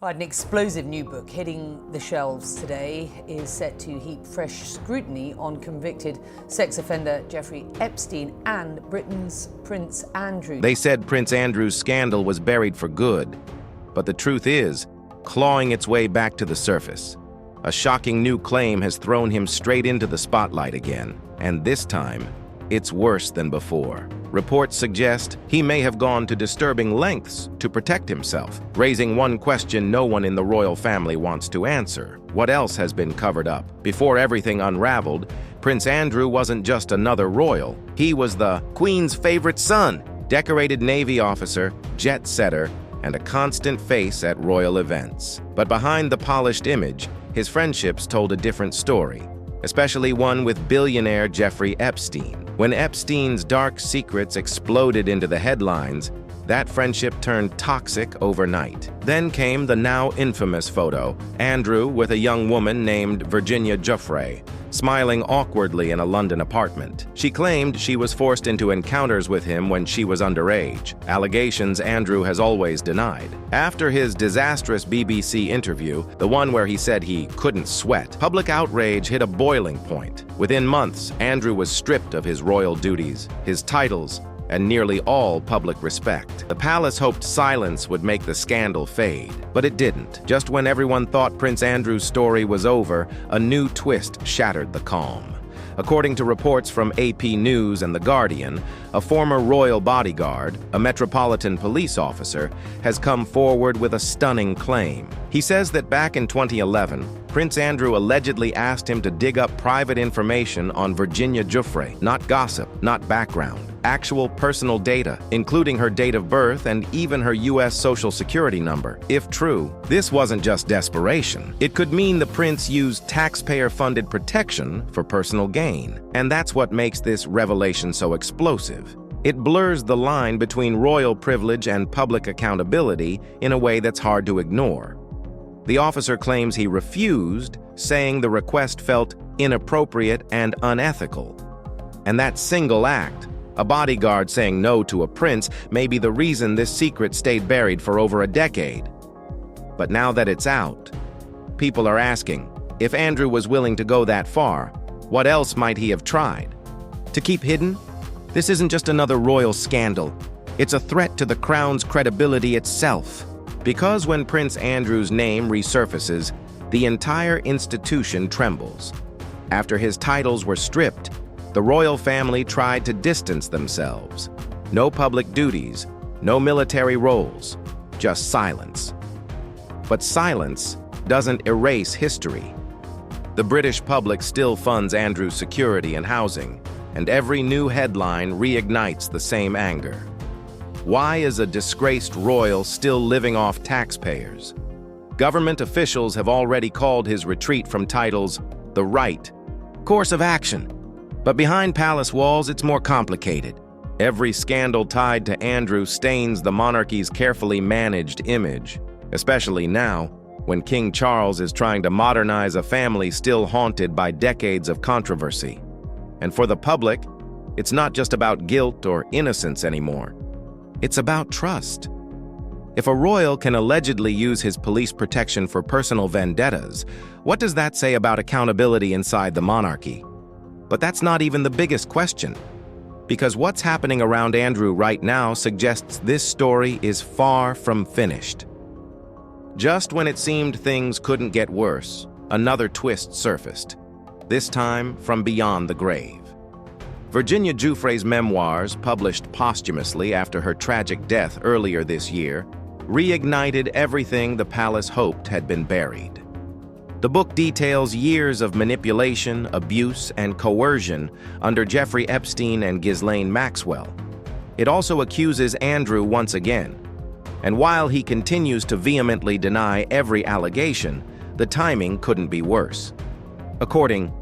Right, an explosive new book hitting the shelves today is set to heap fresh scrutiny on convicted sex offender Jeffrey Epstein and Britain's Prince Andrew. They said Prince Andrew's scandal was buried for good, but the truth is, clawing its way back to the surface. A shocking new claim has thrown him straight into the spotlight again, and this time, it's worse than before. Reports suggest he may have gone to disturbing lengths to protect himself, raising one question no one in the royal family wants to answer. What else has been covered up? Before everything unraveled, Prince Andrew wasn't just another royal. He was the Queen's favorite son, decorated Navy officer, jet setter, and a constant face at royal events. But behind the polished image, his friendships told a different story, especially one with billionaire Jeffrey Epstein. When Epstein's dark secrets exploded into the headlines, that friendship turned toxic overnight. Then came the now infamous photo, Andrew with a young woman named Virginia Giuffre, smiling awkwardly in a London apartment. She claimed she was forced into encounters with him when she was underage, allegations Andrew has always denied. After his disastrous BBC interview, the one where he said he couldn't sweat, public outrage hit a boiling point. Within months, Andrew was stripped of his royal duties, his titles, and nearly all public respect. The palace hoped silence would make the scandal fade, but it didn't. Just when everyone thought Prince Andrew's story was over, a new twist shattered the calm. According to reports from AP News and The Guardian, a former royal bodyguard, a metropolitan police officer, has come forward with a stunning claim. He says that back in 2011, Prince Andrew allegedly asked him to dig up private information on Virginia Giuffre, not gossip, not background, actual personal data, including her date of birth and even her U.S. Social Security number. If true, this wasn't just desperation. It could mean the prince used taxpayer-funded protection for personal gain. And that's what makes this revelation so explosive. It blurs the line between royal privilege and public accountability in a way that's hard to ignore. The officer claims he refused, saying the request felt inappropriate and unethical. And that single act, a bodyguard saying no to a prince, may be the reason this secret stayed buried for over a decade. But now that it's out, people are asking, if Andrew was willing to go that far, what else might he have tried? To keep hidden? This isn't just another royal scandal. It's a threat to the crown's credibility itself. Because when Prince Andrew's name resurfaces, the entire institution trembles. After his titles were stripped, the royal family tried to distance themselves. No public duties, no military roles, just silence. But silence doesn't erase history. The British public still funds Andrew's security and housing, and every new headline reignites the same anger. Why is a disgraced royal still living off taxpayers? Government officials have already called his retreat from titles the right course of action. But behind palace walls, it's more complicated. Every scandal tied to Andrew stains the monarchy's carefully managed image, especially now, when King Charles is trying to modernize a family still haunted by decades of controversy. And for the public, it's not just about guilt or innocence anymore. It's about trust. If a royal can allegedly use his police protection for personal vendettas, what does that say about accountability inside the monarchy? But that's not even the biggest question, because what's happening around Andrew right now suggests this story is far from finished. Just when it seemed things couldn't get worse, another twist surfaced, this time from beyond the grave. Virginia Giuffre's memoirs, published posthumously after her tragic death earlier this year, reignited everything the palace hoped had been buried. The book details years of manipulation, abuse, and coercion under Jeffrey Epstein and Ghislaine Maxwell. It also accuses Andrew once again. And while he continues to vehemently deny every allegation, the timing couldn't be worse. According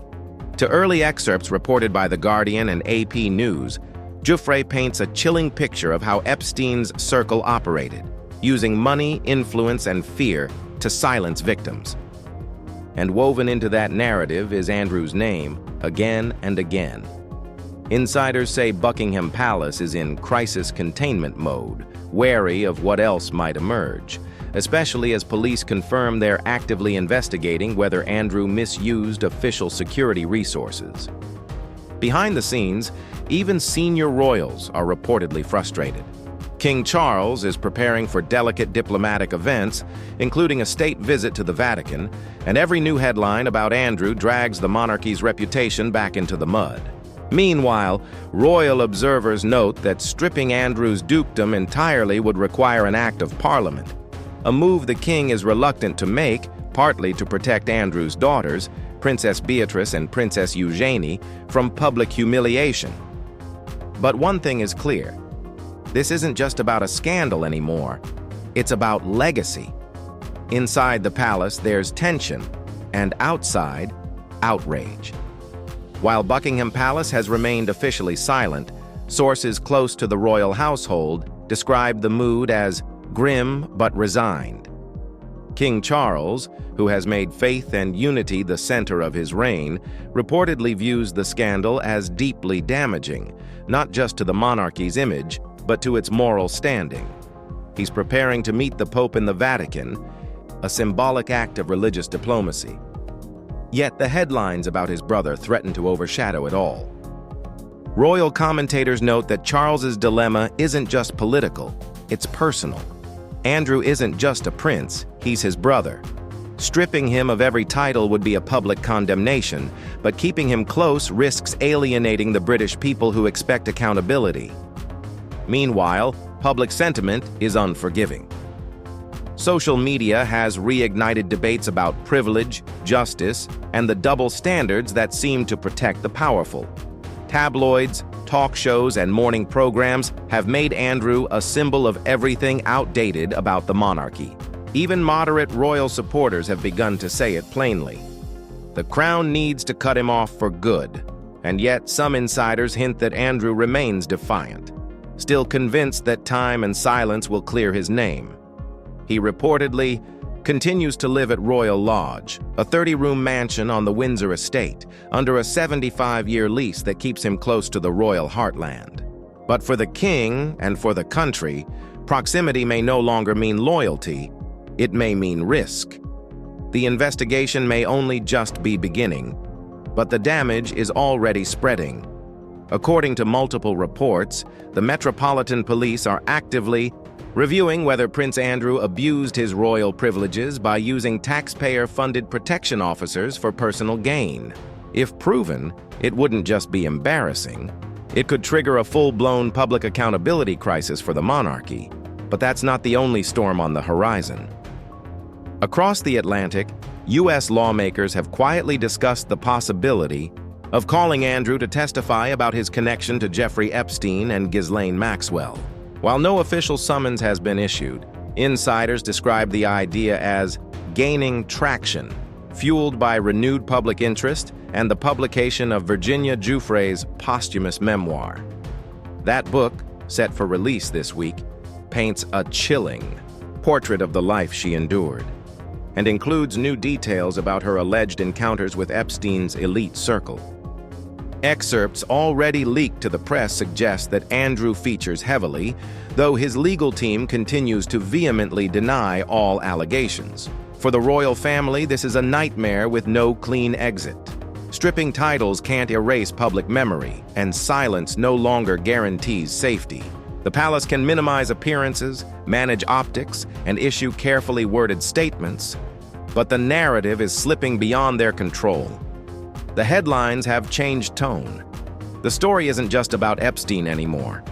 to early excerpts reported by The Guardian and AP News, Giuffre paints a chilling picture of how Epstein's circle operated, using money, influence, and fear to silence victims. And woven into that narrative is Andrew's name, again and again. Insiders say Buckingham Palace is in crisis containment mode, wary of what else might emerge, especially as police confirm they're actively investigating whether Andrew misused official security resources. Behind the scenes, even senior royals are reportedly frustrated. King Charles is preparing for delicate diplomatic events, including a state visit to the Vatican, and every new headline about Andrew drags the monarchy's reputation back into the mud. Meanwhile, royal observers note that stripping Andrew's dukedom entirely would require an act of parliament, a move the king is reluctant to make, partly to protect Andrew's daughters, Princess Beatrice and Princess Eugenie, from public humiliation. But one thing is clear. This isn't just about a scandal anymore. It's about legacy. Inside the palace, there's tension, and outside, outrage. While Buckingham Palace has remained officially silent, sources close to the royal household describe the mood as grim but resigned. King Charles, who has made faith and unity the center of his reign, reportedly views the scandal as deeply damaging, not just to the monarchy's image, but to its moral standing. He's preparing to meet the Pope in the Vatican, a symbolic act of religious diplomacy. Yet the headlines about his brother threaten to overshadow it all. Royal commentators note that Charles's dilemma isn't just political, it's personal. Andrew isn't just a prince, he's his brother. Stripping him of every title would be a public condemnation, but keeping him close risks alienating the British people who expect accountability. Meanwhile, public sentiment is unforgiving. Social media has reignited debates about privilege, justice, and the double standards that seem to protect the powerful. Tabloids, talk shows, and morning programs have made Andrew a symbol of everything outdated about the monarchy. Even moderate royal supporters have begun to say it plainly. The crown needs to cut him off for good, and yet some insiders hint that Andrew remains defiant, still convinced that time and silence will clear his name. He reportedly continues to live at Royal Lodge, a 30-room mansion on the Windsor estate, under a 75-year lease that keeps him close to the royal heartland. But for the king and for the country, proximity may no longer mean loyalty, it may mean risk. The investigation may only just be beginning, but the damage is already spreading. According to multiple reports, the Metropolitan Police are actively reviewing whether Prince Andrew abused his royal privileges by using taxpayer-funded protection officers for personal gain. If proven, it wouldn't just be embarrassing. It could trigger a full-blown public accountability crisis for the monarchy. But that's not the only storm on the horizon. Across the Atlantic, U.S. lawmakers have quietly discussed the possibility of calling Andrew to testify about his connection to Jeffrey Epstein and Ghislaine Maxwell. While no official summons has been issued, insiders describe the idea as gaining traction, fueled by renewed public interest and the publication of Virginia Giuffre's posthumous memoir. That book, set for release this week, paints a chilling portrait of the life she endured and includes new details about her alleged encounters with Epstein's elite circle. Excerpts already leaked to the press suggest that Andrew features heavily, though his legal team continues to vehemently deny all allegations. For the royal family, this is a nightmare with no clean exit. Stripping titles can't erase public memory, and silence no longer guarantees safety. The palace can minimize appearances, manage optics, and issue carefully worded statements, but the narrative is slipping beyond their control. The headlines have changed tone. The story isn't just about Epstein anymore.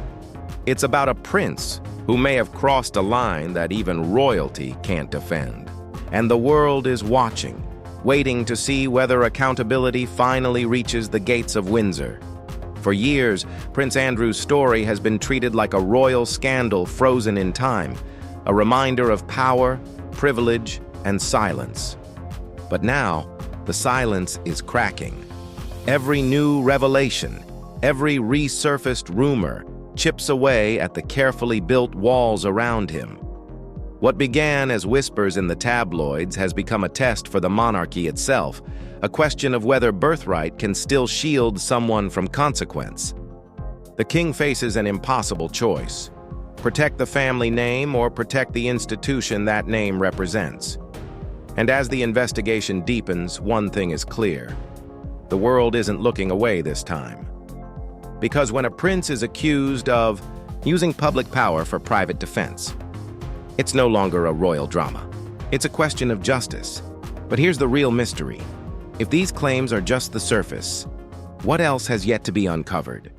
It's about a prince who may have crossed a line that even royalty can't defend. And the world is watching, waiting to see whether accountability finally reaches the gates of Windsor. For years, Prince Andrew's story has been treated like a royal scandal frozen in time, a reminder of power, privilege, and silence. But now, the silence is cracking. Every new revelation, every resurfaced rumor chips away at the carefully built walls around him. What began as whispers in the tabloids has become a test for the monarchy itself, a question of whether birthright can still shield someone from consequence. The king faces an impossible choice: Protect the family name or protect the institution that name represents. And as the investigation deepens, one thing is clear. The world isn't looking away this time. Because when a prince is accused of using public power for private defense, it's no longer a royal drama. It's a question of justice. But here's the real mystery. If these claims are just the surface, what else has yet to be uncovered?